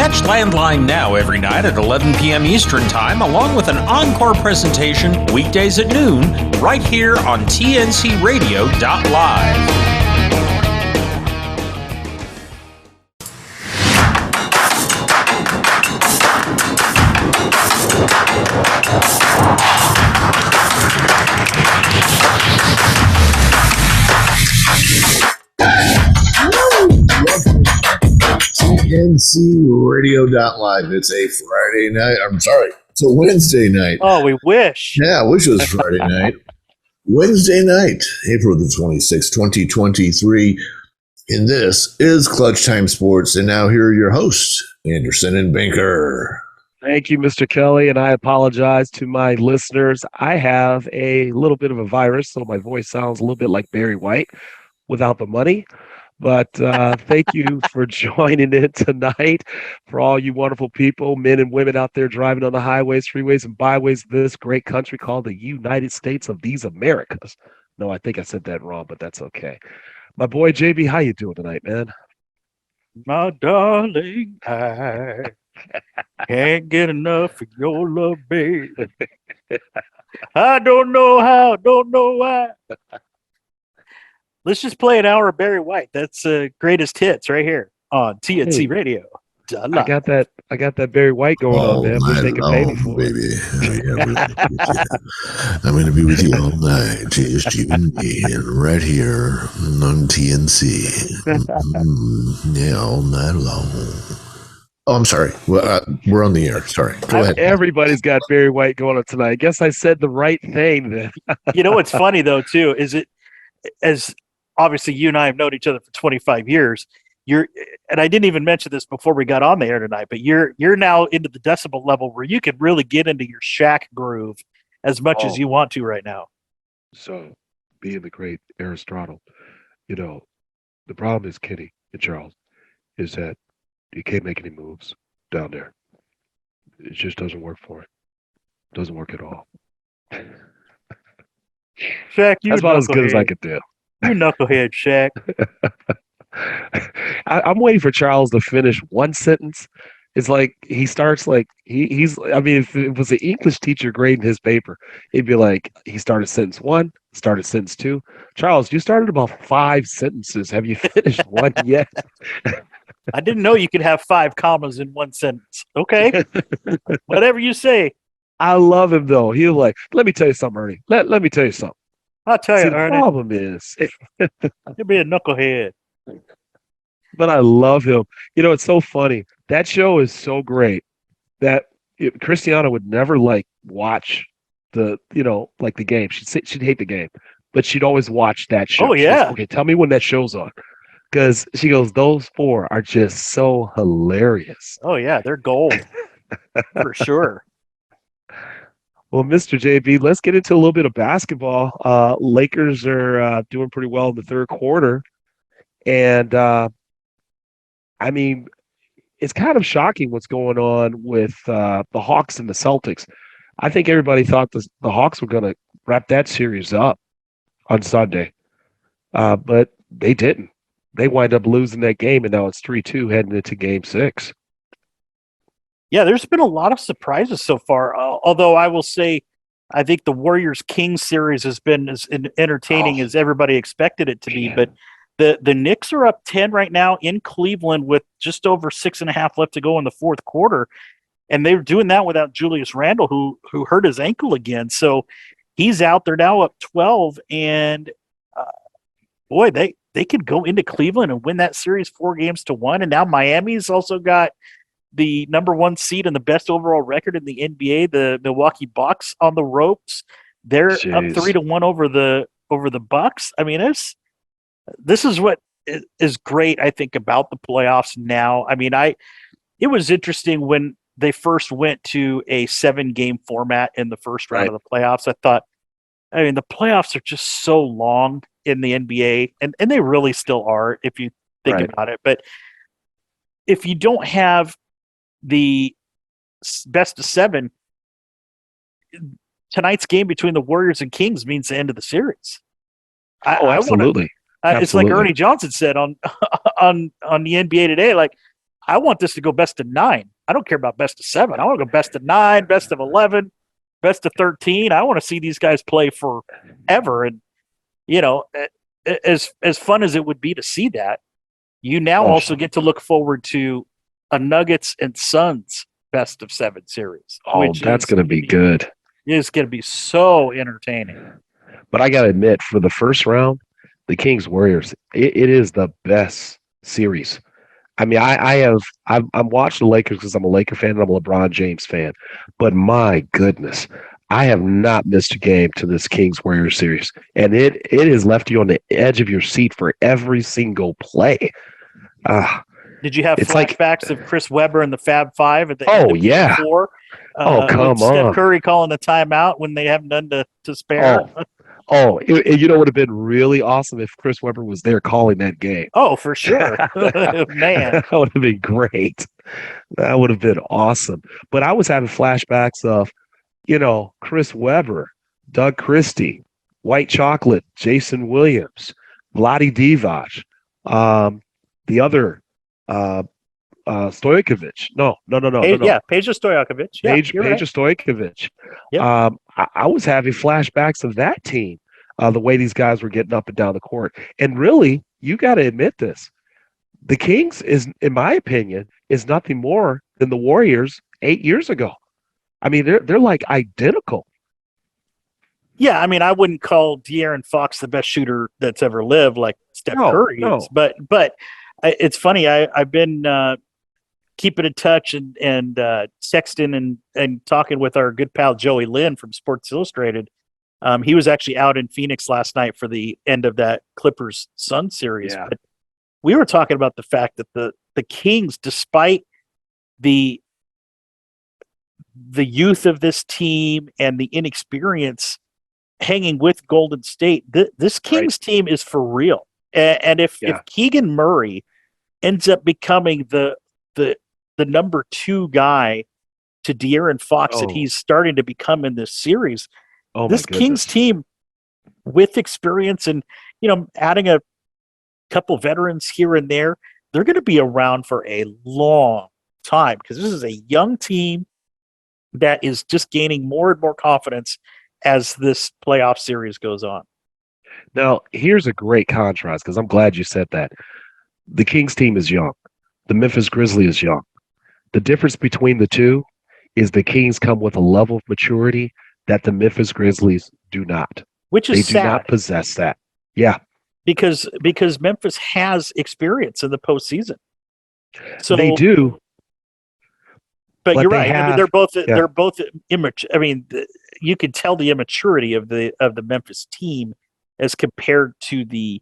Catch Landline Now every night at 11 p.m. Eastern Time, along with an encore presentation weekdays at noon, right here on tncradio.live. tncradio.live. It's a Friday night. I'm sorry. It's a Wednesday night. Oh, we wish. Yeah, I wish it was Friday night. Wednesday night, April the 26th, 2023. And this is Clutch Time Sports. And now here are your hosts, Anderson and Banker. Thank you, Mr. Kelly, and I apologize to my listeners. I have a little bit of a virus, so my voice sounds a little bit like Barry White without the money. But thank you for joining in tonight. For all you wonderful people, men and women out there driving on the highways, freeways, and byways of this great country called the United States of these Americas. No, I think I said that wrong, but that's okay. My boy, JB, how you doing tonight, man? My darling, I can't get enough of your love, baby. I don't know how, don't know why. Let's just play an hour of Barry White. That's greatest hits right here on TNC Radio. I got that Barry White going on, man. Wish they could pay me for baby. I'm going to be with you all night. Just you and me, right here on TNC. Yeah, all night long. Oh, I'm sorry. Well, we're on the air. Sorry. Go ahead. Everybody's got Barry White going on tonight. I guess I said the right thing then. You know what's funny though, too, is it as obviously you and I have known each other for 25 years. And I didn't even mention this before we got on the air tonight, but you're now into the decibel level where you could really get into your Shaq groove as much as you want to right now. So, being the great Aristotle, the problem is Kenny and Charles is that you can't make any moves down there. It just doesn't work for it. Doesn't work at all. Shaq, that's about as good as I could do. You knucklehead, Shaq. I'm waiting for Charles to finish one sentence. It's like he starts like he's. I mean, if it was an English teacher grading his paper, it'd be like he started sentence 1, started sentence 2. Charles, you started about 5 sentences. Have you finished one yet? I didn't know you could have 5 commas in one sentence. Okay, whatever you say. I love him though. He'll like, let me tell you something, Ernie. Let me tell you something. I'll tell you, Ernie. The problem is you'll be a knucklehead. But I love him. It's so funny. That show is so great that Christiana would never watch the game. She'd hate the game, but she'd always watch that show. Oh yeah. Goes, okay, tell me when that show's on, because she goes, those 4 are just so hilarious. Oh yeah, they're gold for sure. Well, Mr. JB, let's get into a little bit of basketball. Lakers are doing pretty well in the third quarter. And, I mean, it's kind of shocking what's going on with the Hawks and the Celtics. I think everybody thought the Hawks were going to wrap that series up on Sunday, but they didn't. They wind up losing that game, and now it's 3-2 heading into Game 6. Yeah, there's been a lot of surprises so far. Although I will say, I think the Warriors-Kings series has been as entertaining as everybody expected it to be. But the Knicks are up 10 right now in Cleveland with just over 6.5 left to go in the fourth quarter, and they're doing that without Julius Randle, who hurt his ankle again. So he's out. They're now up 12, and boy, they could go into Cleveland and win that series 4-1. And now Miami's also got the number 1 seed and the best overall record in the NBA, the Milwaukee Bucks, on the ropes. They're up 3-1 over the Bucks. I mean, this is what is great, I think, about the playoffs now. I mean, it was interesting when they first went to a 7-game format in the first round of the playoffs. I thought, the playoffs are just so long in the NBA, and they really still are if you think about it. But if you don't have the best of 7, tonight's game between the Warriors and Kings means the end of the series. Absolutely. It's like Ernie Johnson said on the NBA Today, like, I want this to go best of 9. I don't care about best of 7. I want to go best of 9, best of 11, best of 13. I want to see these guys play forever. And, as fun as it would be to see that, you now also get to look forward to a Nuggets and Suns best of 7 series. Oh, that's going to be good. It's going to be so entertaining. But I got to admit, for the first round, the Kings Warriors, it is the best series. I mean, I'm watching the Lakers because I'm a Laker fan and I'm a LeBron James fan. But my goodness, I have not missed a game to this Kings Warriors series, and it has left you on the edge of your seat for every single play. Did you have flashbacks of Chris Webber and the Fab Five at the end of yeah. Game 4? Come Steph on. Curry calling the timeout when they have none to spare. It would have been really awesome if Chris Webber was there calling that game. Oh, for sure. Man. That would have been great. That would have been awesome. But I was having flashbacks of, Chris Webber, Doug Christie, White Chocolate, Jason Williams, Vlade Divac, the other Stojkovic. No. Yeah, Peja Stojakovic. Yeah, Peja Stojakovic. Yep. I was having flashbacks of that team, the way these guys were getting up and down the court. And really, you got to admit this. The Kings, in my opinion, is nothing more than the Warriors 8 years ago. I mean, they're like identical. Yeah, I mean, I wouldn't call De'Aaron Fox the best shooter that's ever lived like Steph Curry is. But it's funny. I've been keeping in touch and texting and talking with our good pal Joey Lynn from Sports Illustrated. He was actually out in Phoenix last night for the end of that Clippers Sun series. Yeah. But we were talking about the fact that the Kings, despite the youth of this team and the inexperience hanging with Golden State, this Kings team is for real. And if Keegan Murray ends up becoming the number 2 guy to De'Aaron Fox that he's starting to become in this series, this Kings team with experience and adding a couple veterans here and there, they're going to be around for a long time because this is a young team that is just gaining more and more confidence as this playoff series goes on. Now, here's a great contrast because I'm glad you said that. The Kings team is young. The Memphis Grizzlies is young. The difference between the two is the Kings come with a level of maturity that the Memphis Grizzlies do not. Which is sad. They do not possess that. Yeah. Because Memphis has experience in the postseason. So they do. But you're right. I mean, they're both immature. I mean, you can tell the immaturity of the Memphis team as compared to the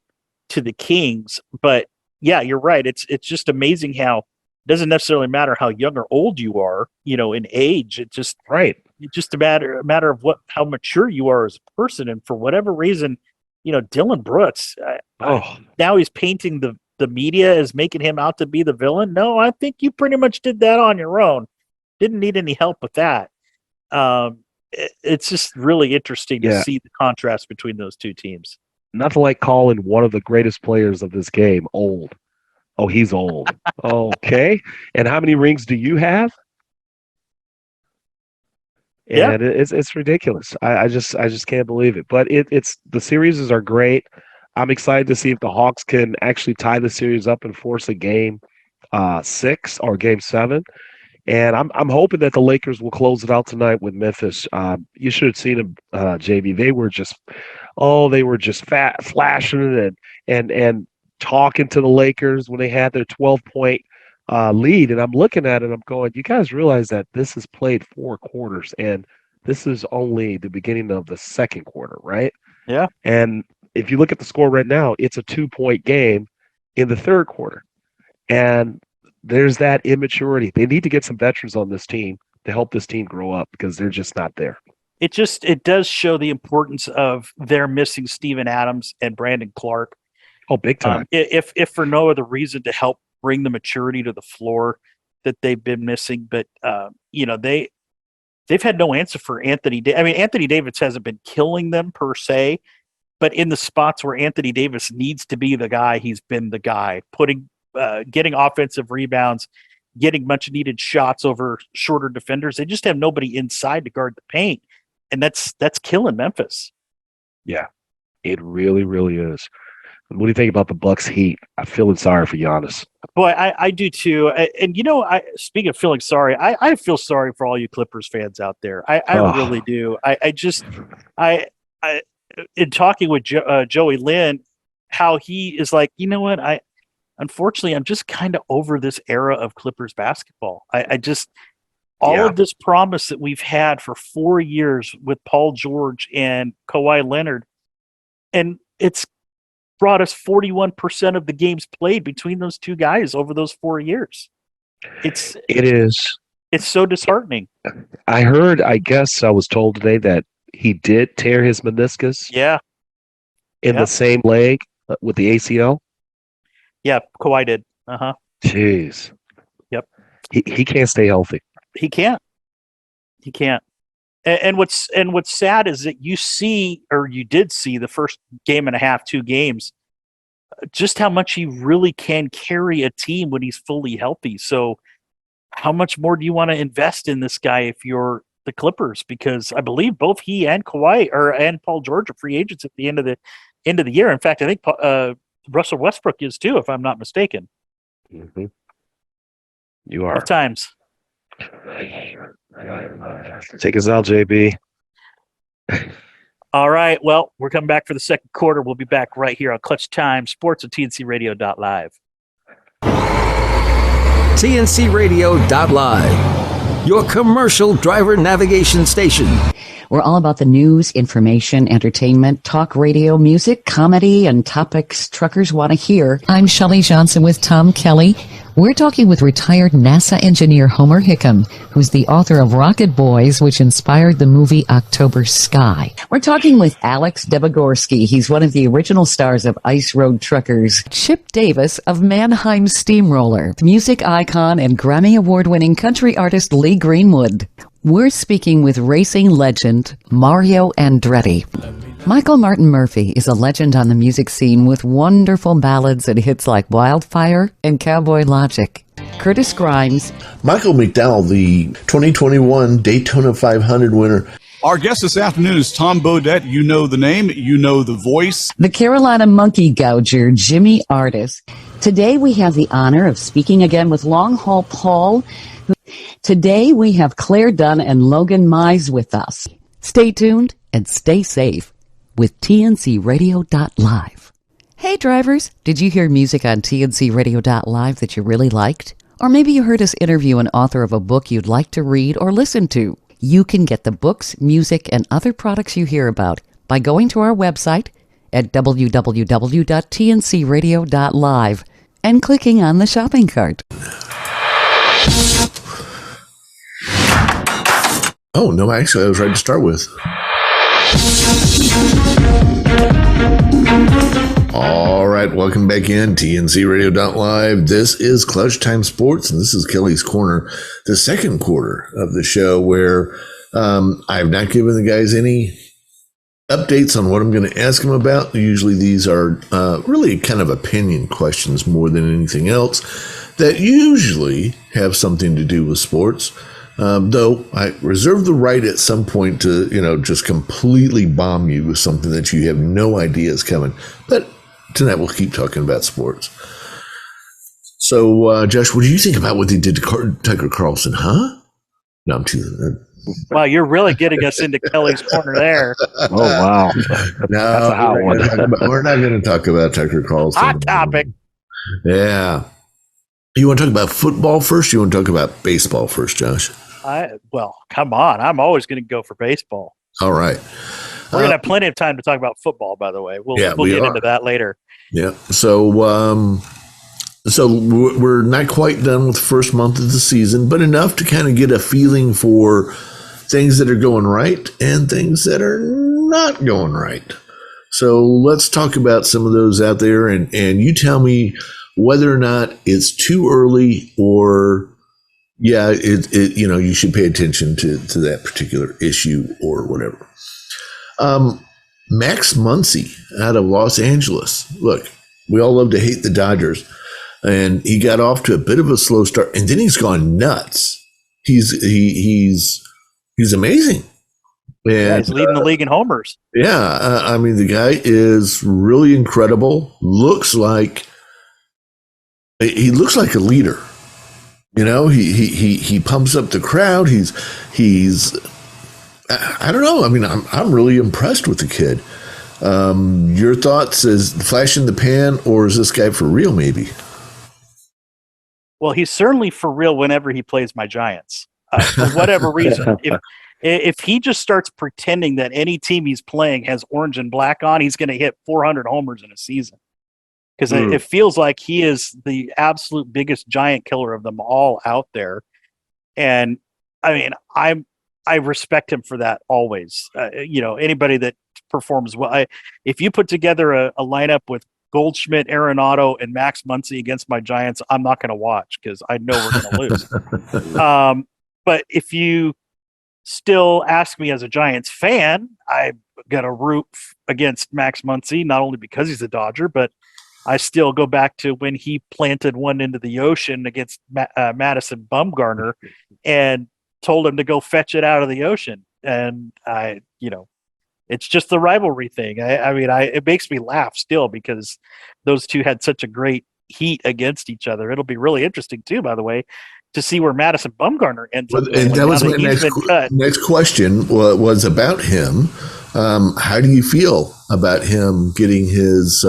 Kings. But yeah, you're right. It's just amazing how it doesn't necessarily matter how young or old you are, in age. It's just It's just a matter of how mature you are as a person. And for whatever reason, Dylan Brooks. Now he's painting the media as making him out to be the villain. No, I think you pretty much did that on your own. Didn't need any help with that. It's just really interesting to see the contrast between those two teams. Nothing like calling one of the greatest players of this game old. Oh, he's old. Okay. And how many rings do you have? And it's ridiculous. I just can't believe it. But it's the series are great. I'm excited to see if the Hawks can actually tie the series up and force a game 6 or game 7. And I'm hoping that the Lakers will close it out tonight with Memphis. You should have seen them, JB. They were just flashing and talking to the Lakers when they had their 12-point lead. And I'm looking at it, I'm going, you guys realize that this is played 4 quarters, and this is only the beginning of the second quarter, right? Yeah. And if you look at the score right now, it's a 2-point game in the third quarter. And there's that immaturity. They need to get some veterans on this team to help this team grow up because they're just not there. It does show the importance of their missing Steven Adams and Brandon Clark. Oh, big time. If for no other reason to help bring the maturity to the floor that they've been missing. But they've had no answer for Anthony. I mean, Anthony Davis hasn't been killing them per se, but in the spots where Anthony Davis needs to be the guy, he's been the guy, putting getting offensive rebounds, getting much needed shots over shorter defenders. They just have nobody inside to guard the paint, and that's killing Memphis. Yeah, it really, really is. What do you think about the Bucks Heat? I'm feeling sorry for Giannis. Boy, I do too. And speaking of feeling sorry, I feel sorry for all you Clippers fans out there. I really do. I in talking with Joey Lynn, how he is like, you know what? Unfortunately, I'm just kind of over this era of Clippers basketball. All of this promise that we've had for 4 years with Paul George and Kawhi Leonard, and it's brought us 41% of the games played between those two guys over those 4 years. It's so disheartening. I guess I was told today that he did tear his meniscus. Yeah. In the same leg with the ACL. Yeah, Kawhi did. Uh-huh. Jeez. Yep. He can't stay healthy. He can't. And what's sad is that you did see the first game and a half, 2 games, just how much he really can carry a team when he's fully healthy. So how much more do you want to invest in this guy if you're the Clippers? Because I believe both he and Kawhi and Paul George are free agents at the end of the year. In fact, I think Russell Westbrook is too, if I'm not mistaken. Mm-hmm. You are. Tough times. Take us out, JB. All right. Well, we're coming back for the second quarter. We'll be back right here on Clutch Time Sports at TNCRadio.live. TNCRadio.live, your commercial driver navigation station. We're all about the news, information, entertainment, talk radio, music, comedy, and topics truckers want to hear. I'm Shelley Johnson with Tom Kelly. We're talking with retired NASA engineer Homer Hickam, who's the author of Rocket Boys, which inspired the movie October Sky. We're talking with Alex Debogorski. He's one of the original stars of Ice Road Truckers. Chip Davis of Mannheim Steamroller. Music icon and Grammy Award-winning country artist Lee Greenwood. We're speaking with racing legend Mario Andretti. Michael Martin Murphey is a legend on the music scene with wonderful ballads and hits like Wildfire and Cowboy Logic. Curtis Grimes. Michael McDowell, the 2021 Daytona 500 winner. Our guest this afternoon is Tom Bodett. You know the name, you know the voice. The Carolina Monkey Gouger, Jimmy Artis. Today we have the honor of speaking again with Long Haul Paul. Today we have Claire Dunn and Logan Mize with us. Stay tuned and stay safe with TNCRadio.live. Hey drivers, did you hear music on TNCRadio.live that you really liked? Or maybe you heard us interview an author of a book you'd like to read or listen to. You can get the books, music, and other products you hear about by going to our website at www.tncradio.live and clicking on the shopping cart. Oh, no, actually, I was right to start with. All right, welcome back in TNCRadio.live. This is Clutch Time Sports, and this is Kelly's Corner, the second quarter of the show where I have not given the guys any updates on what I'm going to ask them about. Usually these are really kind of opinion questions more than anything else that usually have something to do with sports. Though I reserve the right at some point to, just completely bomb you with something that you have no idea is coming. But tonight we'll keep talking about sports. So, Josh, what do you think about what they did to Tucker Carlson, huh? No, I'm teasing. Wow, you're really getting us into Kelly's Corner there. Oh, wow. No, that's a hot one. We're not going to talk about Tucker Carlson. Hot topic. Yeah. You want to talk about football first? Or you want to talk about baseball first, Josh? Well, come on. I'm always going to go for baseball. All right. We're going to have plenty of time to talk about football, by the way. We'll get into that later. Yeah. So we're not quite done with the first month of the season, but enough to kind of get a feeling for things that are going right and things that are not going right. So let's talk about some of those out there, and you tell me whether or not it's too early or you should pay attention to that particular issue or whatever. Max Muncy out of Los Angeles. Look, we all love to hate the Dodgers. and he got off to a bit of a slow start, and then he's gone nuts. He's amazing. And he's leading the league in homers. Yeah, I mean, the guy is really incredible. Looks like a leader. You know, he pumps up the crowd. He's I don't know. I mean, I'm really impressed with the kid. Your thoughts? Is flash in the pan, or is this guy for real? Maybe. Well, he's certainly for real whenever he plays my Giants. For whatever reason, if he just starts pretending that any team he's playing has orange and black on, he's going to hit 400 homers in a season. Because it feels like he is the absolute biggest Giant killer of them all out there. And I mean, I respect him for that always. Anybody that performs well. If you put together a lineup with Goldschmidt, Arenado, and Max Muncy against my Giants, I'm not going to watch because I know we're going to lose. But if you still ask me as a Giants fan, I'm going to root against Max Muncy, not only because he's a Dodger, but I still go back to when he planted one into the ocean against Madison Bumgarner and told him to go fetch it out of the ocean. And it's just the rivalry thing. It makes me laugh still because those two had such a great heat against each other. It'll be really interesting too, by the way, to see where Madison Bumgarner ends up. And that was my next question was about him. How do you feel about him getting his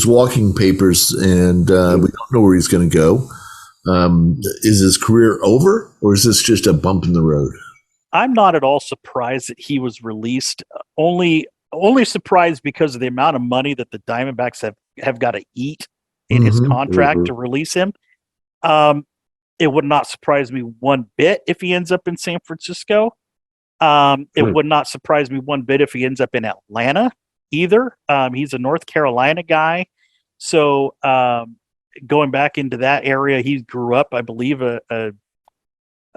walking papers, and we don't know where he's going to go? Is his career over, or is this just a bump in the road? I'm not at all surprised that he was released. Only surprised because of the amount of money that the Diamondbacks have got to eat in his contract to release him. It would not surprise me one bit if he ends up in San Francisco. It would not surprise me one bit if he ends up in Atlanta either. He's a North Carolina guy. So going back into that area, he grew up, I believe, a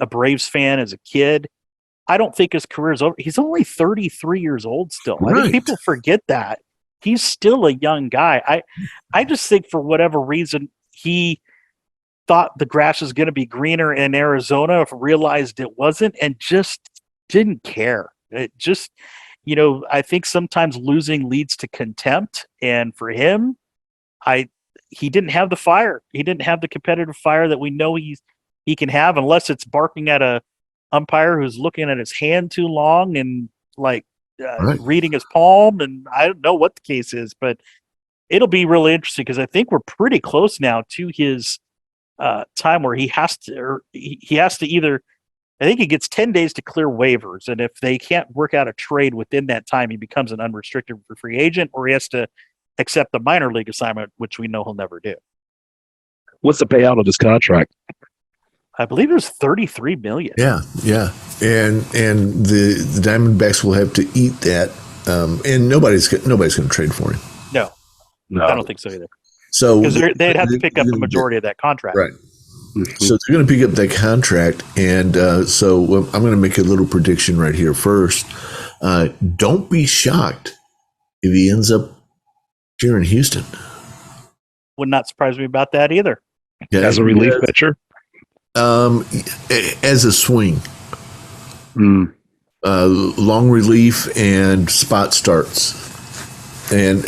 Braves fan as a kid. I don't think his career is over. He's only 33 years old still. Right. I think people forget that. He's still a young guy. I just think for whatever reason, he thought the grass was going to be greener in Arizona, realized it wasn't, and just didn't care. It just, I think sometimes losing leads to contempt. And for him, he didn't have the fire. He didn't have the competitive fire that we know he can have, unless it's barking at a umpire who's looking at his hand too long and reading his palm. And I don't know what the case is, but it'll be really interesting because I think we're pretty close now to his time where he has to either, I think he gets 10 days to clear waivers. And if they can't work out a trade within that time, he becomes an unrestricted free agent, or he has to accept the minor league assignment, which we know he'll never do. What's the payout of this contract? I believe it was $33 million. Yeah. And the Diamondbacks will have to eat that, and nobody's going to trade for him. No, I don't think so either. So because they'd have to pick up the majority of that contract, right? So they're going to pick up that contract, and so I'm going to make a little prediction right here first. Don't be shocked if he ends up here in Houston. Would not surprise me about that either. Yeah, as a relief pitcher. As a swing, long relief and spot starts. And,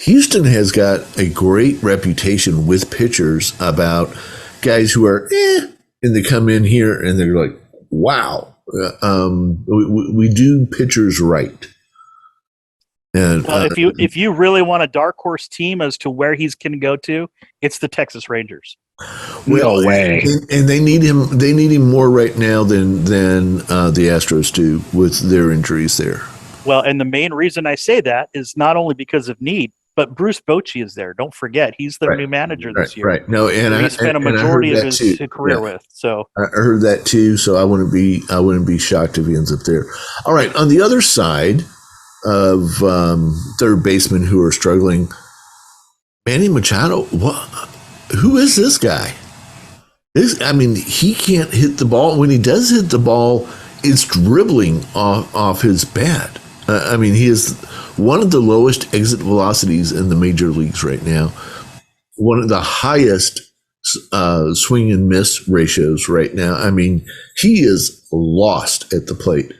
Houston has got a great reputation with pitchers about guys who are, and they come in here and they're like, wow, we do pitchers right. And if you really want a dark horse team as to where he's going to go to, it's the Texas Rangers. Well, no way. And they need him. They need him more right now than the Astros do with their injuries there. Well, and the main reason I say that is not only because of need, but Bruce Bochy is there. Don't forget, he's their new manager this year. Right. No, and he spent a majority of his career with. So I heard that too. So I wouldn't be shocked if he ends up there. All right. On the other side of third basemen who are struggling, Manny Machado. Who is this guy? He can't hit the ball. When he does hit the ball, it's dribbling off his bat. He is one of the lowest exit velocities in the major leagues right now. one of the highest swing and miss ratios right now. I mean, he is lost at the plate.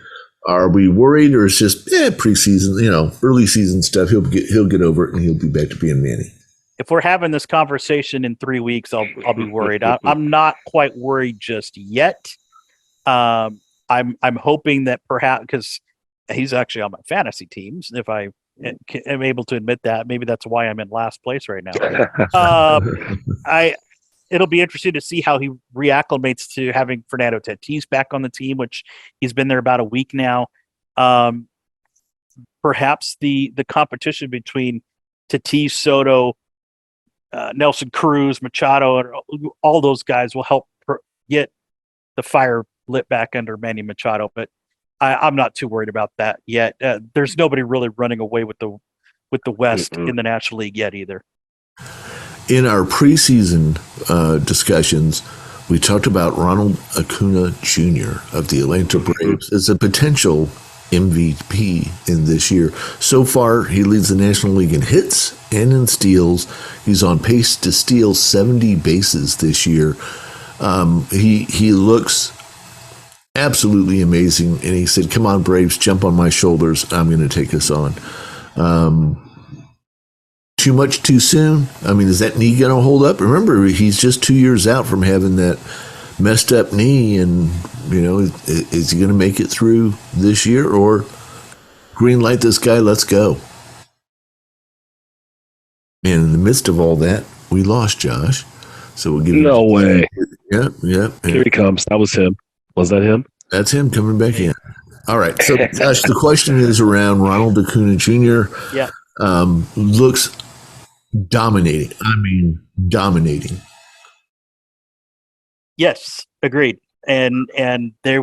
Are we worried, or is just preseason? Early season stuff. He'll get over it, and he'll be back to being Manny. If we're having this conversation in 3 weeks, I'll be worried. I'm not quite worried just yet. I'm hoping that perhaps, because he's actually on my fantasy teams, if I am able to admit that, maybe that's why I'm in last place right now. It'll be interesting to see how he reacclimates to having Fernando Tatis back on the team, which he's been there about a week now. Perhaps the competition between Tatis, Soto, Nelson Cruz, Machado, and all those guys will help get the fire lit back under Manny Machado. But I'm not too worried about that yet. There's nobody really running away with the West in the National League yet either. In our preseason discussions, we talked about Ronald Acuna Jr. of the Atlanta Braves as a potential MVP in this year. So far, he leads the National League in hits and in steals. He's on pace to steal 70 bases this year. He looks absolutely amazing, and he said, "Come on, Braves, jump on my shoulders. I'm going to take us on." Too much too soon? I mean, is that knee going to hold up? Remember, he's just 2 years out from having that messed up knee, and is he going to make it through this year, or green light this guy, let's go? And in the midst of all that, we lost Josh, so we'll give him no way. Yeah. Here he comes. That was him. Was that him? That's him coming back in. All right, so Josh, the question is around Ronald Acuna Jr. Yeah, looks dominating. I mean, dominating. Yes, agreed. And that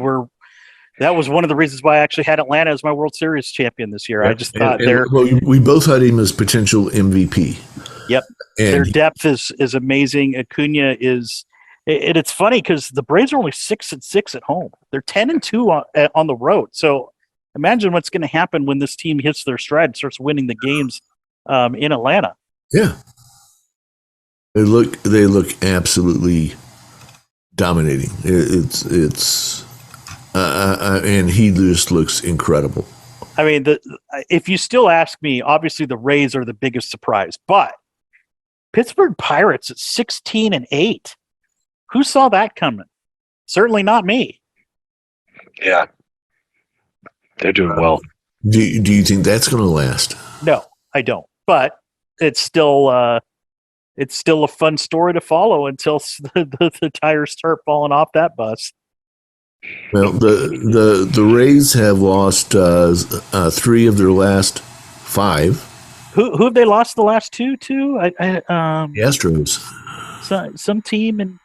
was one of the reasons why I actually had Atlanta as my World Series champion this year. I just thought we both had him as potential MVP. Yep. And their depth is amazing. Acuna is, and it's funny because the Braves are only 6-6 at home. They're 10-2 on the road. So imagine what's going to happen when this team hits their stride and starts winning the games in Atlanta. Yeah. They look absolutely dominating. It's and he just looks incredible. I mean, if you still ask me, obviously the Rays are the biggest surprise, but Pittsburgh Pirates at 16-8. Who saw that coming? Certainly not me. Yeah. They're doing well. Do you think that's going to last? No, I don't. But it's still a fun story to follow until the tires start falling off that bus. Well, the Rays have lost 3 of their last 5. Who have they lost the last 2 to? The Astros. Some team in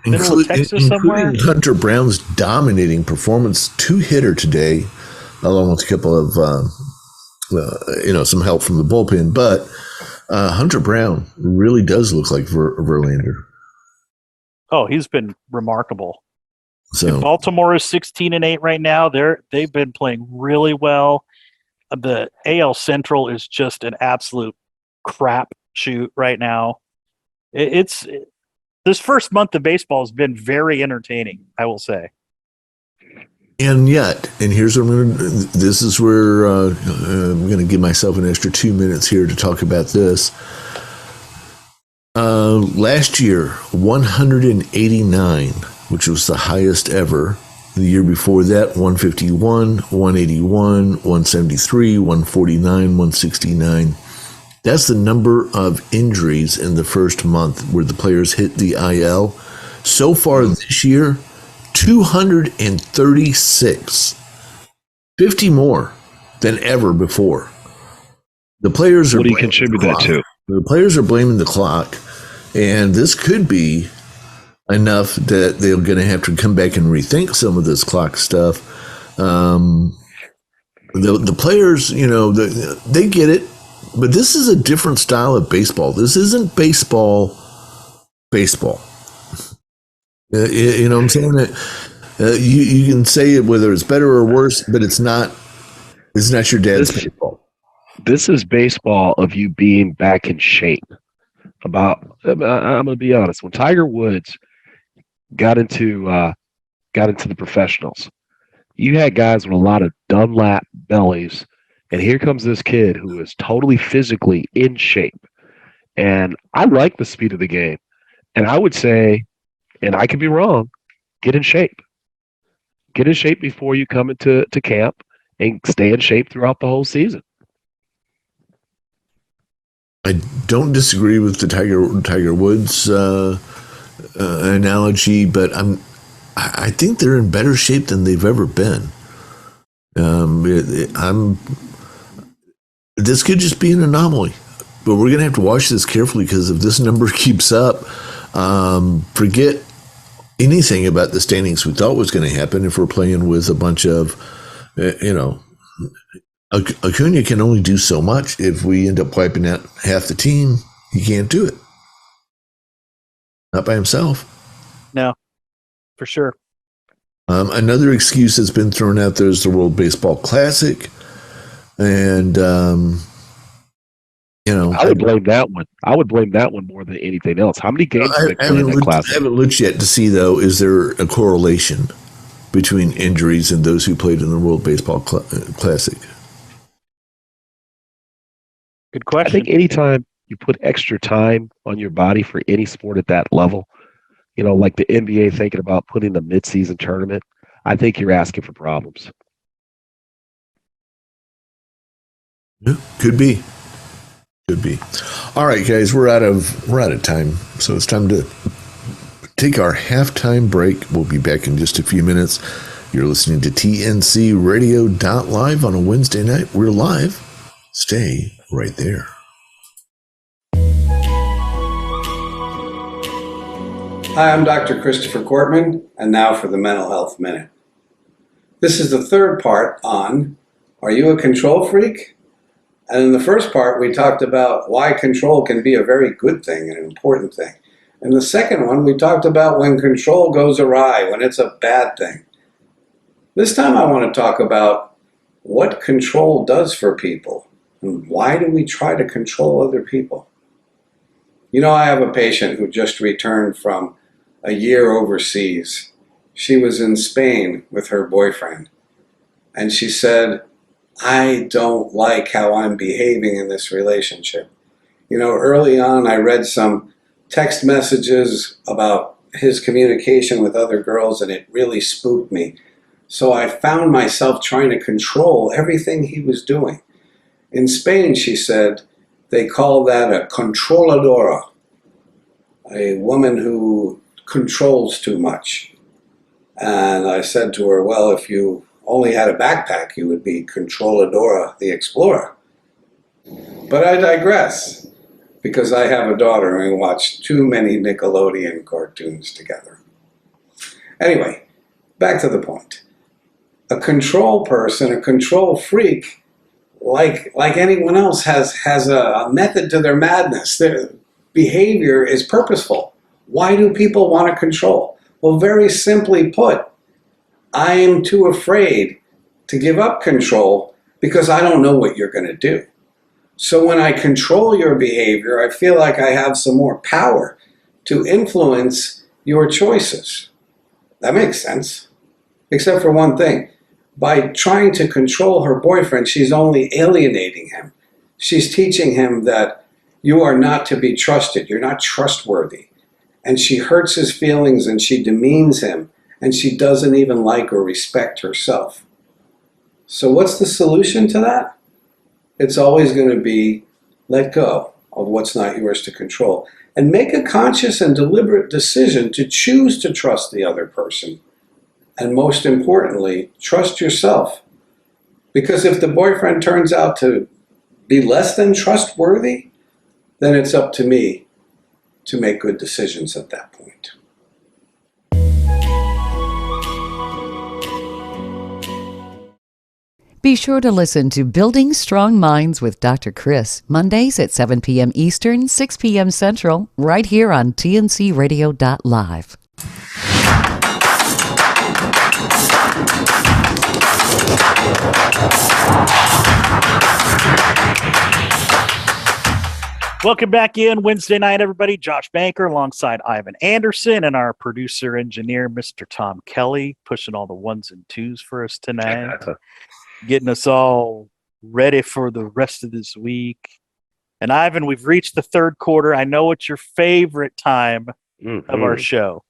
middle of Texas somewhere. Hunter Brown's dominating performance, 2-hitter today, along with a couple of some help from the bullpen. But Hunter Brown really does look like Verlander. Oh, he's been remarkable. So and Baltimore is 16-8 right now. They've been playing really well. The AL Central is just an absolute crap shoot right now. It's this first month of baseball has been very entertaining, I will say. And yet, and here's what this is where I'm going to give myself an extra 2 minutes here to talk about this. Last year, 189, which was the highest ever. The year before that, 151, 181, 173, 149, 169. That's the number of injuries in the first month where the players hit the IL. So far this year, 236, 50 more than ever before. The players are. What do you contribute that to? The players are blaming the clock, and this could be enough that they're going to have to come back and rethink some of this clock stuff. The players, they get it, but this is a different style of baseball. This isn't baseball. You know what I'm saying? You can say it whether it's better or worse, but it's not your dad's baseball. This is baseball of you being back in shape. about. I'm going to be honest. When Tiger Woods got into the professionals, you had guys with a lot of Dunlap bellies, and here comes this kid who is totally physically in shape. And I like the speed of the game. And I would say, and I could be wrong, get in shape. Get in shape before you come into camp and stay in shape throughout the whole season. I don't disagree with the Tiger Woods analogy, but I think they're in better shape than they've ever been. This could just be an anomaly, but we're going to have to watch this carefully, because if this number keeps up, forget anything about the standings we thought was going to happen. If we're playing with a bunch of, Acuna can only do so much. If we end up wiping out half the team, he can't do it. Not by himself. No, for sure. Another excuse that's been thrown out there is the World Baseball Classic. And, I would blame that one. I would blame that one more than anything else. How many games did they play in the Classic? I haven't looked yet to see, though, is there a correlation between injuries and those who played in the World Baseball Classic? Good question. I think anytime you put extra time on your body for any sport at that level, like the NBA thinking about putting the midseason tournament, I think you're asking for problems. Yeah, could be. All right, guys, we're out of time, so it's time to take our halftime break. We'll be back in just a few minutes. You're listening to TNCRadio.live on a Wednesday night. We're live. Stay right there. Hi, I'm Dr. Christopher Cortman, and now for the Mental Health Minute. This is the third part on, are you a control freak? And in the first part, we talked about why control can be a very good thing, an important thing. In the second one, we talked about when control goes awry, when it's a bad thing. This time I want to talk about what control does for people, and why do we try to control other people? I have a patient who just returned from a year overseas. She was in Spain with her boyfriend, and she said, I don't like how I'm behaving in this relationship. Early on I read some text messages about his communication with other girls, and it really spooked me. So I found myself trying to control everything he was doing. In Spain, she said, they call that a controladora, a woman who controls too much. And I said to her, well, if you only had a backpack, you would be Controladora the Explorer. But I digress, because I have a daughter and we watch too many Nickelodeon cartoons together. Anyway, back to the point. A control person, a control freak, like anyone else, has a method to their madness. Their behavior is purposeful. Why do people want to control? Well, very simply put, I am too afraid to give up control because I don't know what you're going to do. So when I control your behavior, I feel like I have some more power to influence your choices. That makes sense. Except for one thing. By trying to control her boyfriend, she's only alienating him. She's teaching him that you are not to be trusted. You're not trustworthy. And she hurts his feelings and she demeans him. And she doesn't even like or respect herself. So what's the solution to that? It's always going to be let go of what's not yours to control and make a conscious and deliberate decision to choose to trust the other person. And most importantly, trust yourself. Because if the boyfriend turns out to be less than trustworthy, then it's up to me to make good decisions at that point. Be sure to listen to Building Strong Minds with Dr. Chris, Mondays at 7 p.m. Eastern, 6 p.m. Central, right here on TNCRadio.live. Welcome back in Wednesday night, everybody. Josh Banker alongside Ivan Anderson and our producer engineer, Mr. Tom Kelly, pushing all the ones and twos for us tonight, getting us all ready for the rest of this week. And Ivan, we've reached the third quarter. I know it's your favorite time of our show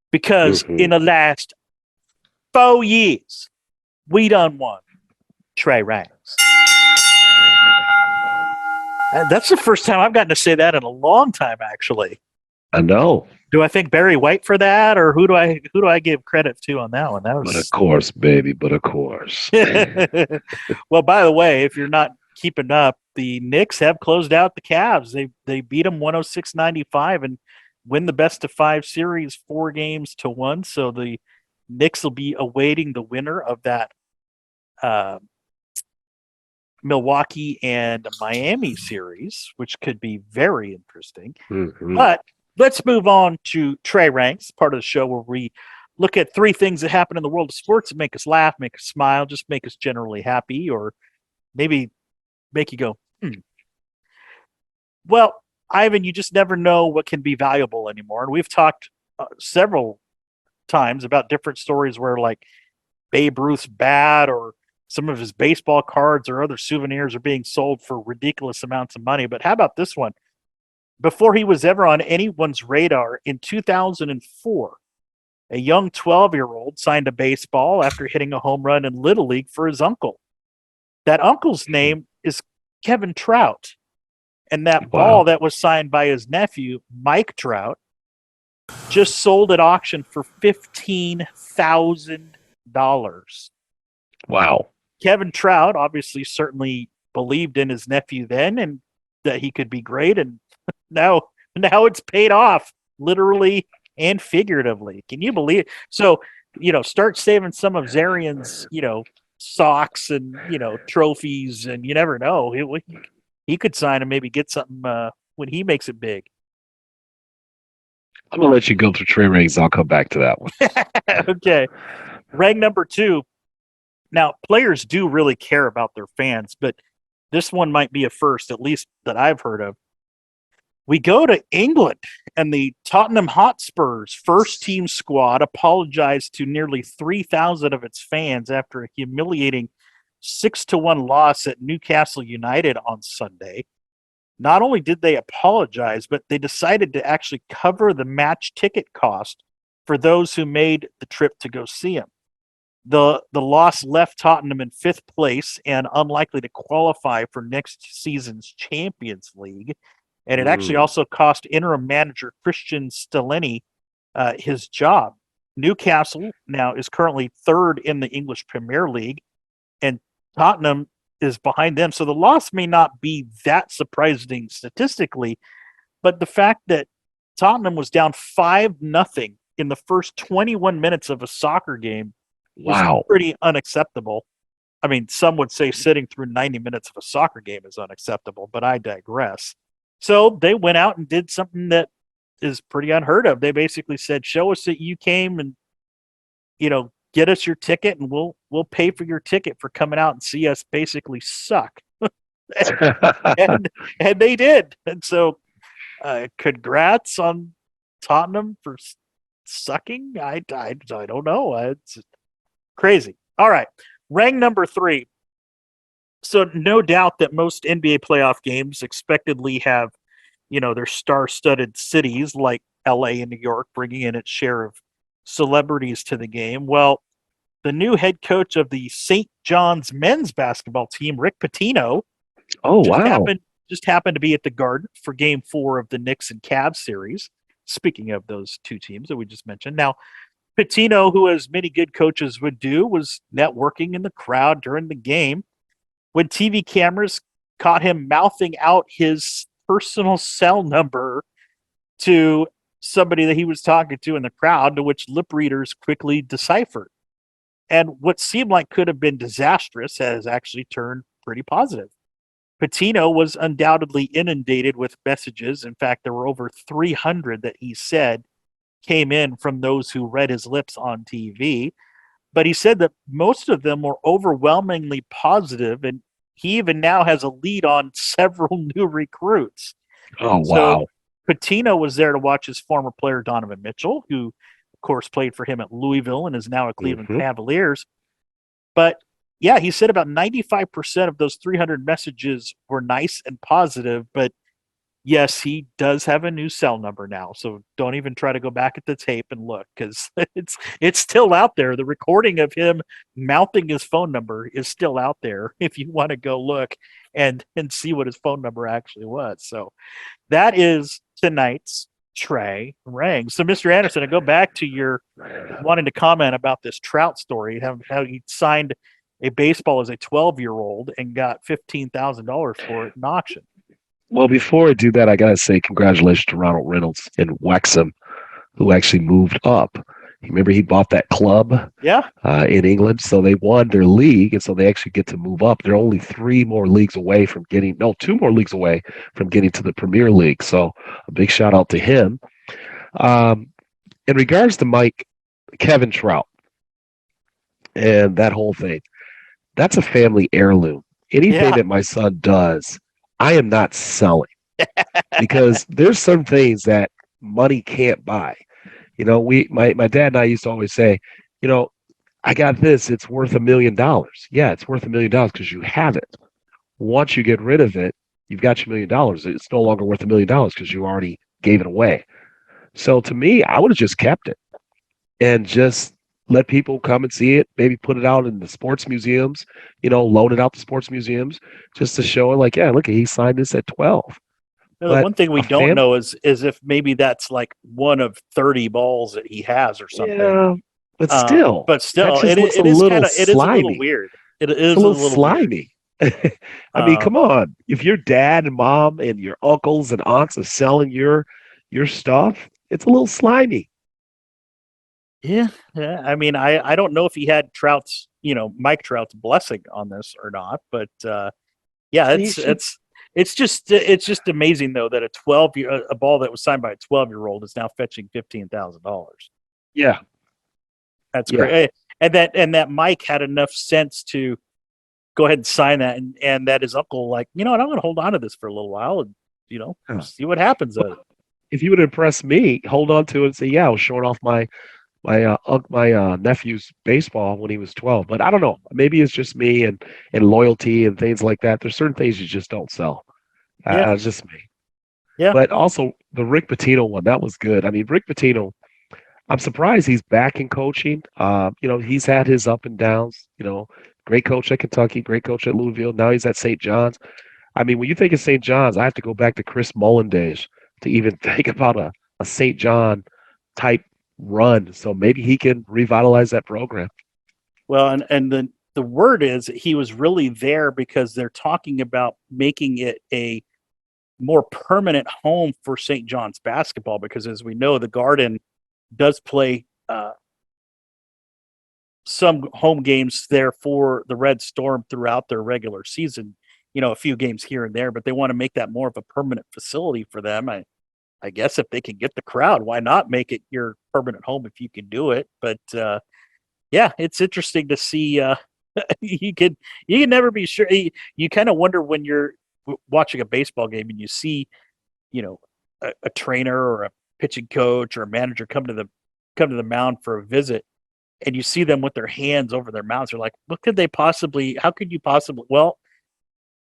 because in the last 4 years, we done won Trey Ranks. That's the first time I've gotten to say that in a long time, actually. I know. Do I thank Barry White for that, or who do I give credit to on that one? That was... But of course, baby. But of course. Well, by the way, if you're not keeping up, the Knicks have closed out the Cavs. They beat them 106-95 and win the best of 5 series 4-1. So the Knicks will be awaiting the winner of that Milwaukee and Miami series, which could be very interesting. But let's move on to Trey Ranks, part of the show where we look at 3 things that happen in the world of sports that make us laugh, make us smile, just make us generally happy, or maybe make you go, Well, Ivan, you just never know what can be valuable anymore. And we've talked several times about different stories where, like, Babe Ruth's bat or some of his baseball cards or other souvenirs are being sold for ridiculous amounts of money. But how about this one? Before he was ever on anyone's radar, in 2004, a young 12-year-old signed a baseball after hitting a home run in Little League for his uncle. That uncle's name is Kevin Trout. And that ball that was signed by his nephew, Mike Trout, just sold at auction for $15,000. Wow. Kevin Trout obviously certainly believed in his nephew then and that he could be great. And now it's paid off, literally and figuratively. Can you believe it? So, start saving some of Zarian's, socks and, trophies, and you never know. He could sign and maybe get something when he makes it big. I'm going to let you go through Trey Ranks. I'll come back to that one. Okay. Rank number 2. Now, players do really care about their fans, but this one might be a first, at least that I've heard of. We go to England, and the Tottenham Hotspurs first team squad apologized to nearly 3,000 of its fans after a humiliating 6-1 loss at Newcastle United on Sunday. Not only did they apologize, but they decided to actually cover the match ticket cost for those who made the trip to go see him. The loss left Tottenham in 5th place and unlikely to qualify for next season's Champions League. And it actually also cost interim manager Christian Stellini his job. Newcastle now is currently 3rd in the English Premier League, and Tottenham is behind them. So the loss may not be that surprising statistically, but the fact that Tottenham was down 5-0 in the first 21 minutes of a soccer game was pretty unacceptable. I mean, some would say sitting through 90 minutes of a soccer game is unacceptable, but I digress. So they went out and did something that is pretty unheard of. They basically said, show us that you came and, get us your ticket and we'll pay for your ticket for coming out and see us basically suck. and they did. And so congrats on Tottenham for sucking. I don't know. It's crazy. All right. Rank number 3. So no doubt that most NBA playoff games expectedly have, their star-studded cities like LA and New York bringing in its share of celebrities to the game. Well, the new head coach of the St. John's men's basketball team, Rick Pitino, just happened to be at the Garden for Game 4 of the Knicks and Cavs series. Speaking of those 2 teams that we just mentioned. Now, Pitino, who as many good coaches would do, was networking in the crowd during the game when TV cameras caught him mouthing out his personal cell number to somebody that he was talking to in the crowd, to which lip readers quickly deciphered. And what seemed like could have been disastrous has actually turned pretty positive. Pitino was undoubtedly inundated with messages. In fact, there were over 300 that he said came in from those who read his lips on TV. But he said that most of them were overwhelmingly positive, and he even now has a lead on several new recruits. Oh, wow. So Patino was there to watch his former player Donovan Mitchell, who, of course, played for him at Louisville and is now at Cleveland Cavaliers. But yeah, he said about 95% of those 300 messages were nice and positive, but yes, he does have a new cell number now. So don't even try to go back at the tape and look, because it's still out there. The recording of him mouthing his phone number is still out there if you want to go look and see what his phone number actually was. So that is tonight's Trey Rang. So, Mr. Anderson, I go back to your wanting to comment about this Trout story, how he signed a baseball as a 12-year-old and got $15,000 for it in auction. Well, before I do that, I got to say congratulations to Ronald Reynolds in Wexham, who actually moved up. Remember, he bought that club in England, so they won their league, and so they actually get to move up. They're only two more leagues away from getting to the Premier League. So a big shout out to him. In regards to Kevin Trout, and that whole thing, that's a family heirloom. Anything that my son does, I am not selling, because there's some things that money can't buy. You know, my dad and I used to always say, you know, I got this, it's worth $1 million. Yeah, it's worth $1 million because you have it. Once you get rid of it, you've got your $1 million. It's no longer worth $1 million because you already gave it away. So to me, I would have just kept it and just let people come and see it, maybe put it out in the sports museums, you know, loan it out to sports museums just to show it like, yeah, look, he signed this at 12. No, the one thing we don't know is if maybe that's like one of 30 balls that he has or something. Yeah, but still, it is a little weird. It is a little slimy. I mean, come on. If your dad and mom and your uncles and aunts are selling your stuff, it's a little slimy. Yeah. I mean, I don't know if he had Mike Trout's blessing on this or not, but yeah, it's just amazing though that a ball that was signed by a 12-year-old is now fetching $15,000. Yeah, that's great. And that Mike had enough sense to go ahead and sign that, and that his uncle, like, you know what, I'm going to hold on to this for a little while and see what happens. If you would impress me, hold on to it and say, yeah, I was showing off my nephew's baseball when he was 12. But I don't know. Maybe it's just me and loyalty and things like that. There's certain things you just don't sell. It's just me. Yeah. But also the Rick Pitino one, that was good. I mean, Rick Pitino, I'm surprised he's back in coaching. He's had his up and downs. You know, great coach at Kentucky, great coach at Louisville. Now he's at St. John's. I mean, when you think of St. John's, I have to go back to Chris Mullen days to even think about a St. John type run. So maybe he can revitalize that program. Well, and the word is he was really there because they're talking about making it a more permanent home for St. John's basketball, because as we know, the Garden does play some home games there for the Red Storm throughout their regular season, a few games here and there, but they want to make that more of a permanent facility for them. I guess if they can get the crowd, why not make it your permanent home if you can do it? But yeah, it's interesting to see. You can never be sure. You kind of wonder when you're watching a baseball game and you see, a trainer or a pitching coach or a manager come to the mound for a visit, and you see them with their hands over their mouths. You're like, how could you possibly? Well,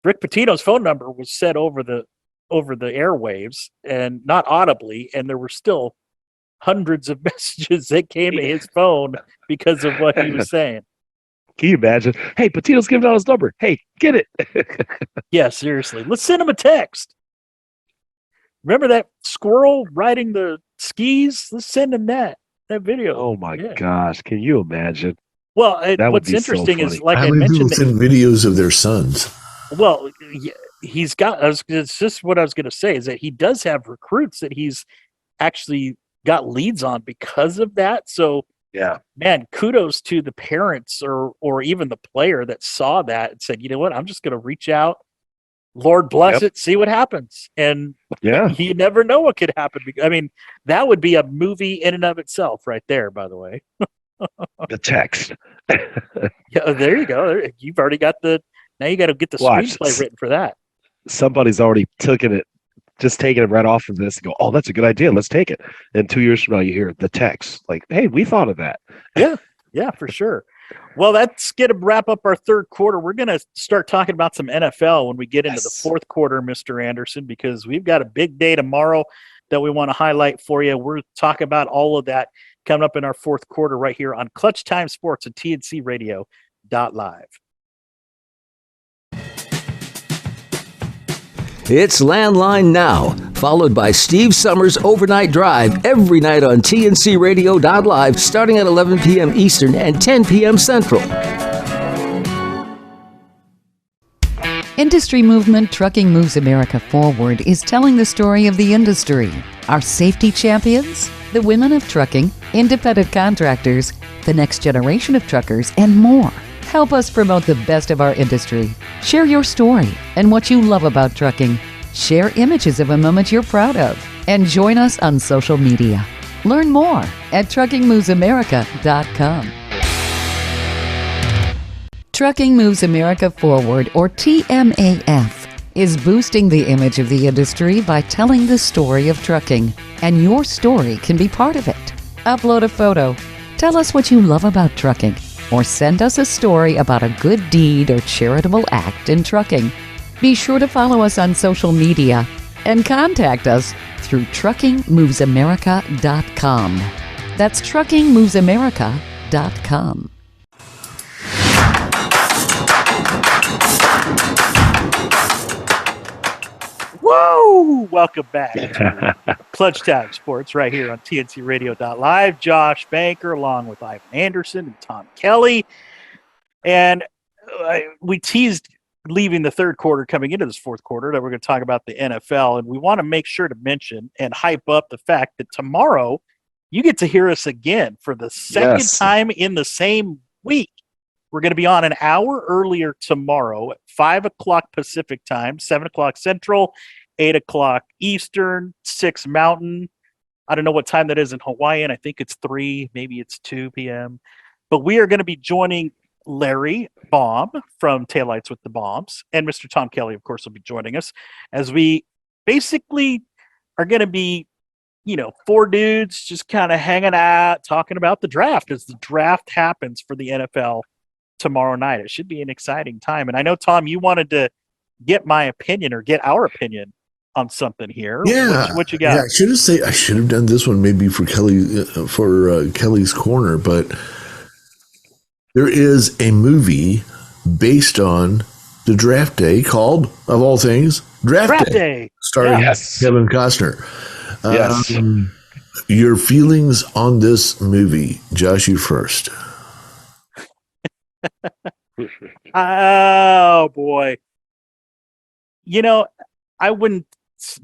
Rick Pitino's phone number was said over the airwaves and not audibly, and there were still hundreds of messages that came to his phone because of what he was saying. Can you imagine? Hey, Pitino's giving out his number. Hey, get it. Yeah, seriously. Let's send him a text. Remember that squirrel riding the skis? Let's send him that video. Oh my gosh. Can you imagine? Well, what's interesting is, like I mentioned, send videos of their sons. Well, he's got. It's just what I was going to say is that he does have recruits that he's actually got leads on because of that. So, yeah, man, kudos to the parents or even the player that saw that and said, you know what, I'm just going to reach out. Lord bless it, see what happens. And you never know what could happen. I mean, that would be a movie in and of itself, right there. By the way, the text. Yeah, there you go. You've already got now you got to get the screenplay written for that. Somebody's already taken it just taking it right off of this and go, oh, that's a good idea. Let's take it. And 2 years from now, you hear the text like, hey, we thought of that. Yeah, for sure. Well, that's going to wrap up our third quarter. We're going to start talking about some NFL when we get into the fourth quarter, Mr. Anderson, because we've got a big day tomorrow that we want to highlight for you. We're talking about all of that coming up in our fourth quarter right here on Clutch Time Sports at TNCRadio.live. It's Landline Now, followed by Steve Summers' Overnight Drive every night on TNCRadio.live starting at 11 p.m. Eastern and 10 p.m. Central. Industry movement Trucking Moves America Forward is telling the story of the industry. Our safety champions, the women of trucking, independent contractors, the next generation of truckers, and more. Help us promote the best of our industry. Share your story and what you love about trucking. Share images of a moment you're proud of. And join us on social media. Learn more at truckingmovesamerica.com. Trucking Moves America Forward, or TMAF, is boosting the image of the industry by telling the story of trucking. And your story can be part of it. Upload a photo. Tell us what you love about trucking. Or send us a story about a good deed or charitable act in trucking. Be sure to follow us on social media and contact us through truckingmovesamerica.com. That's truckingmovesamerica.com. Whoa! Welcome back to Clutch Time Sports right here on TNCRadio.live. Josh Banker along with Ivan Anderson and Tom Kelly. And we teased leaving the third quarter, coming into this fourth quarter, that we're going to talk about the NFL. And we want to make sure to mention and hype up the fact that tomorrow you get to hear us again for the second time in the same week. We're going to be on an hour earlier tomorrow at 5 o'clock Pacific time, 7 o'clock Central, 8 o'clock Eastern, 6 Mountain. I don't know what time that is in Hawaiian. I think it's 3, maybe it's 2 p.m. But we are going to be joining Larry Baum from Taillights with the Bombs, and Mr. Tom Kelly, of course, will be joining us as we basically are going to be, 4 dudes just kind of hanging out, talking about the draft as the draft happens for the NFL tomorrow night. It should be an exciting time. And I know, Tom, you wanted to get my opinion or get our opinion on something here. Yeah. What you got? Yeah, I should have done this one maybe for Kelly's Corner, but there is a movie based on the draft day called, of all things, Draft Day. Starring Kevin Costner. Yes. Your feelings on this movie, Josh, you first. Oh boy. I wouldn't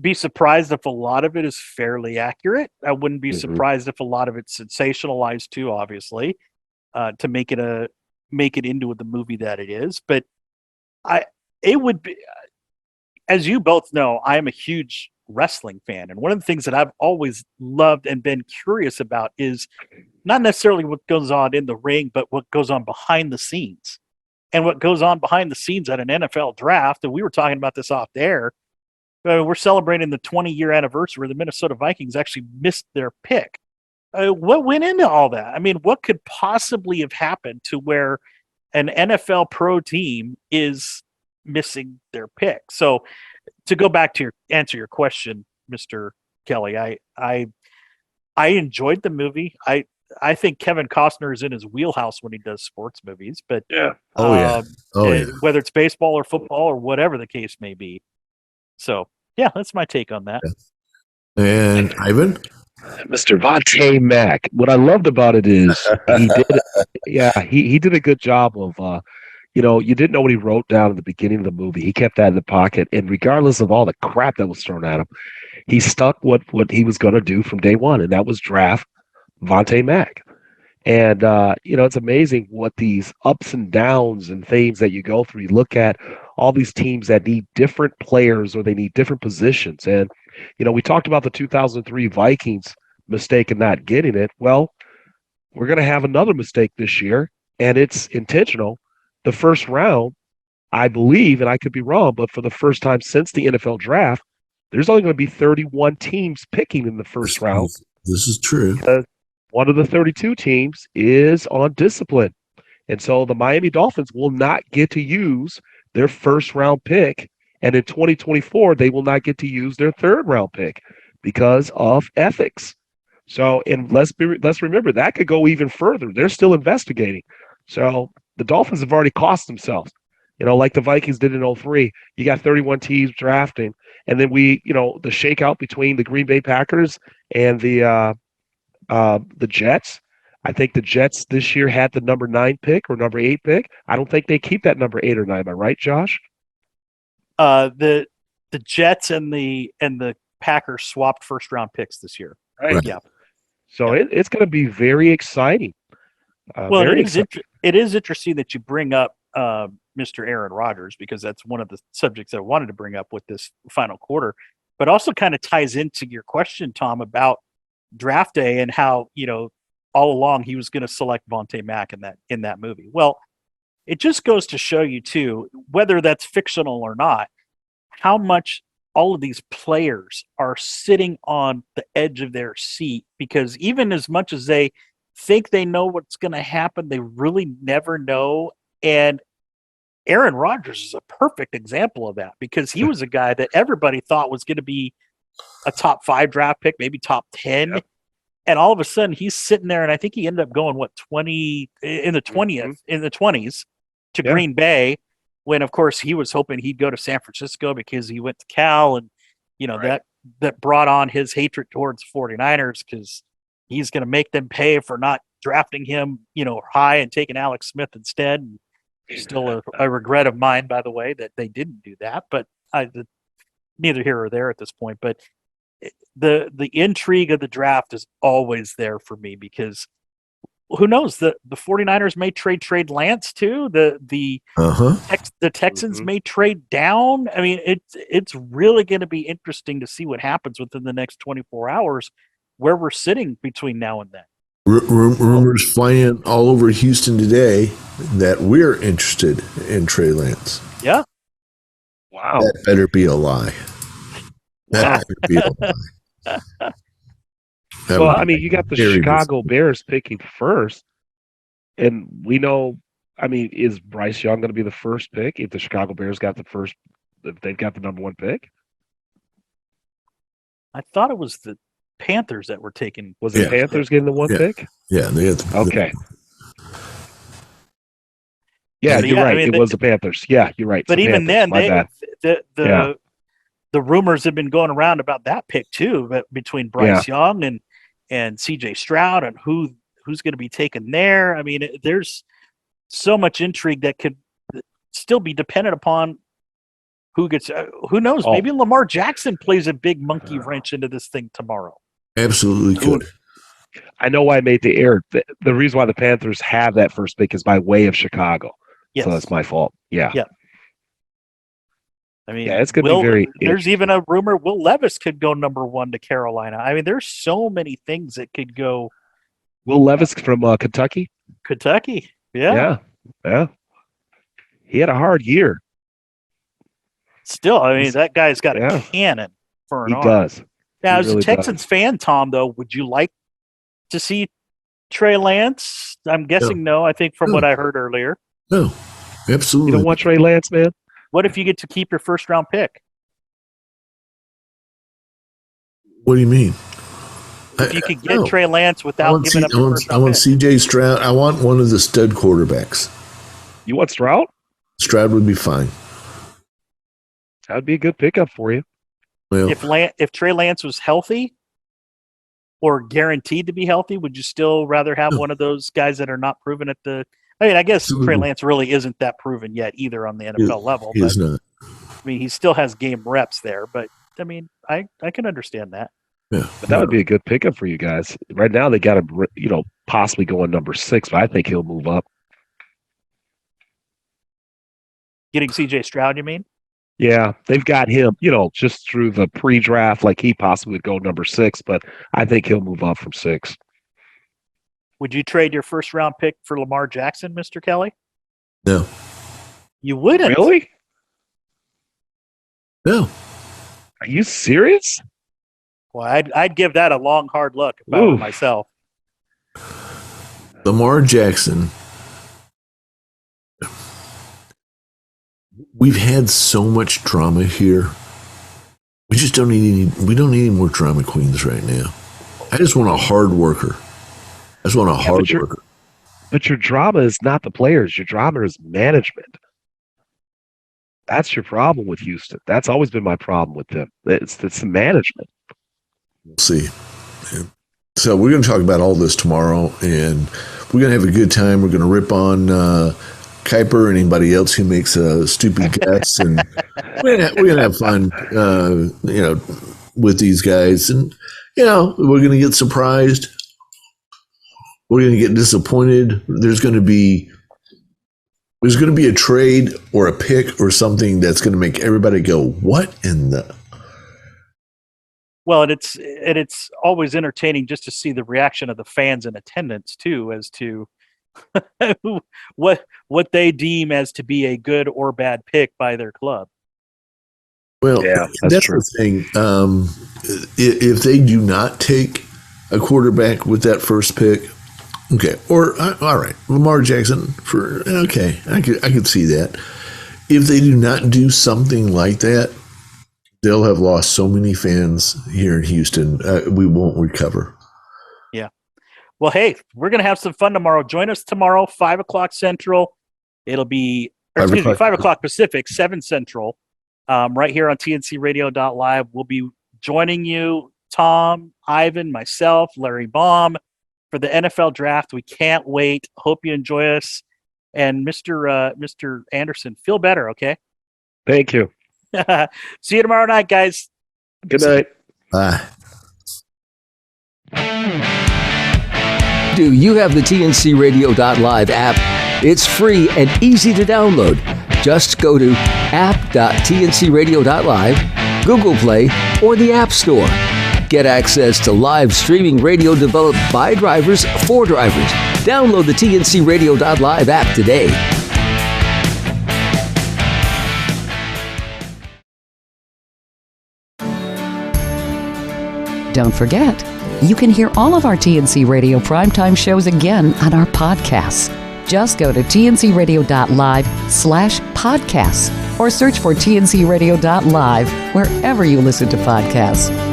be surprised if a lot of it is fairly accurate. I wouldn't be surprised if a lot of it's sensationalized too, obviously, to make it into the movie that it is. But it would be, as you both know, I am a huge wrestling fan, and one of the things that I've always loved and been curious about is not necessarily what goes on in the ring, but what goes on behind the scenes. And what goes on behind the scenes at an NFL draft, and we were talking about this off the air, we're celebrating the 20-year anniversary where the Minnesota Vikings actually missed their pick. What went into all that? I mean, what could possibly have happened to where an NFL pro team is missing their pick? So to go back to answer your question, Mr. Kelly, I enjoyed the movie. I think Kevin Costner is in his wheelhouse when he does sports movies, but whether it's baseball or football or whatever the case may be. So yeah, that's my take on that. And Ivan? Mr. Vontae Mack. What I loved about it is he did a good job of you didn't know what he wrote down at the beginning of the movie. He kept that in the pocket, and regardless of all the crap that was thrown at him, he stuck what he was going to do from day one, and that was draft Vontae Mack. And it's amazing what these ups and downs and things that you go through. You look at all these teams that need different players or they need different positions. And we talked about the 2003 Vikings mistake in not getting it. Well, we're going to have another mistake this year, and it's intentional. The first round, I believe, and I could be wrong, but for the first time since the NFL draft, there's only going to be 31 teams picking in the first round. This is true. One of the 32 teams is on discipline. And so the Miami Dolphins will not get to use their first round pick. And in 2024, they will not get to use their third round pick because of ethics. So, and let's remember that could go even further. They're still investigating. So the Dolphins have already cost themselves, like the Vikings did in 2003. You got 31 teams drafting. And then the shakeout between the Green Bay Packers and the Jets. I think the Jets this year had the number 9 pick or number 8 pick. I don't think they keep that number 8 or 9. Am I right, Josh? The Jets and the Packers swapped first round picks this year. Right. Yeah. So it's going to be very exciting. It is interesting that you bring up Mr. Aaron Rodgers, because that's one of the subjects I wanted to bring up with this final quarter, but also kind of ties into your question, Tom, about draft day and how, all along he was going to select Vontae Mack in that movie. Well, it just goes to show you too, whether that's fictional or not, how much all of these players are sitting on the edge of their seat, because even as much as they think they know what's going to happen, they really never know. And Aaron Rodgers is a perfect example of that, because he was a guy that everybody thought was going to be a top 5 draft pick, maybe top 10. Yep. And all of a sudden he's sitting there, and I think he ended up going 20 in the 20s to Green Bay, when of course he was hoping he'd go to San Francisco because he went to Cal, and that brought on his hatred towards the 49ers, because he's going to make them pay for not drafting him, high and taking Alex Smith instead. And still a regret of mine, by the way, that they didn't do that, but neither here or there at this point. But the intrigue of the draft is always there for me, because who knows, the 49ers may trade Lance too. The Texans may trade down. I mean, it's really going to be interesting to see what happens within the next 24 hours, where we're sitting between now and then. Rumors flying all over Houston today that we're interested in Trey Lance. Yeah. Wow. That better be a lie. That better be a lie. Well, I mean, you got the Chicago Bears picking first, and we know, I mean, is Bryce Young going to be the first pick if the Chicago Bears got if they've got the number 1 pick? I thought it was the Panthers that were taking. Was the Panthers getting the 1 pick? Yeah, they had okay. Yeah, you're right. It was the Panthers. Yeah, you're right. But even then, the rumors have been going around about that pick too, but between Bryce Young and CJ Stroud, and who's going to be taken there. I mean, there's so much intrigue that could still be dependent upon who gets. Who knows? Maybe Lamar Jackson plays a big monkey wrench into this thing tomorrow. Absolutely could. I know why I made the error. The reason why the Panthers have that first pick is by way of Chicago. Yes. So that's my fault. Yeah. Yeah. I mean, it's going to be very. There's even a rumor Will Levis could go number 1 to Carolina. I mean, there's so many things that could go. Will Levis from Kentucky? Kentucky. Yeah. Yeah. He had a hard year. Still, I mean, that guy's got a cannon for an arm. He does. Now, as a Texans fan, Tom, though, would you like to see Trey Lance? I'm guessing no. I think from what I heard earlier. No, absolutely. You don't want Trey Lance, man? What if you get to keep your first round pick? What do you mean? If you could get Trey Lance without giving up your first round I want pick. CJ Stroud. I want one of the stud quarterbacks. You want Stroud? Stroud would be fine. That would be a good pickup for you. Well, if Trey Lance was healthy or guaranteed to be healthy, would you still rather have one of those guys that are not proven at the? I mean, I guess Trey Lance really isn't that proven yet either on the NFL level. He is not. I mean, he still has game reps there, but I mean, I can understand that. Yeah, but that would be a good pickup for you guys. Right now, they got him, possibly going number 6, but I think he'll move up. Getting CJ Stroud, you mean? Yeah, they've got him, just through the pre-draft, like he possibly would go number 6, but I think he'll move up from 6. Would you trade your first round pick for Lamar Jackson, Mr. Kelly? No. You wouldn't? Really? No. Are you serious? Well, I'd give that a long, hard look if I were myself. Lamar Jackson. We've had so much drama here. We just don't need any more drama queens right now. I just want a hard worker. But your drama is not the players. Your drama is management. That's your problem with Houston. That's always been my problem with them. It's the management. We'll see. So we're going to talk about all this tomorrow, and we're going to have a good time. We're going to rip on Kuiper and anybody else who makes a stupid guess, and we're going to have fun, with these guys. And we're going to get surprised. We're going to get disappointed. There's going to be a trade or a pick or something that's going to make everybody go, "What in the?" Well, and it's always entertaining just to see the reaction of the fans in attendance too, as to what they deem as to be a good or bad pick by their club. Well, yeah, that's true. The thing. If they do not take a quarterback with that first pick, okay, or all right, Lamar Jackson I could see that. If they do not do something like that, they'll have lost so many fans here in Houston. We won't recover. Yeah. Well, hey, we're going to have some fun tomorrow. Join us tomorrow, 5 o'clock Central. It'll be, 5 o'clock Pacific, 7 Central, right here on TNCRadio.live. We'll be joining you, Tom, Ivan, myself, Larry Baum, for the NFL draft. We can't wait. Hope you enjoy us. And Mr. Anderson, feel better, okay? Thank you. See you tomorrow night, guys. Good night. Bye. Do you have the TNCRadio.live app? It's free and easy to download. Just go to app.tncradio.live, Google Play, or the App Store. Get access to live streaming radio developed by drivers for drivers. Download the TNCRadio.live app today. Don't forget, you can hear all of our TNC Radio primetime shows again on our podcasts. Just go to tncradio.live/podcasts or search for tncradio.live wherever you listen to podcasts.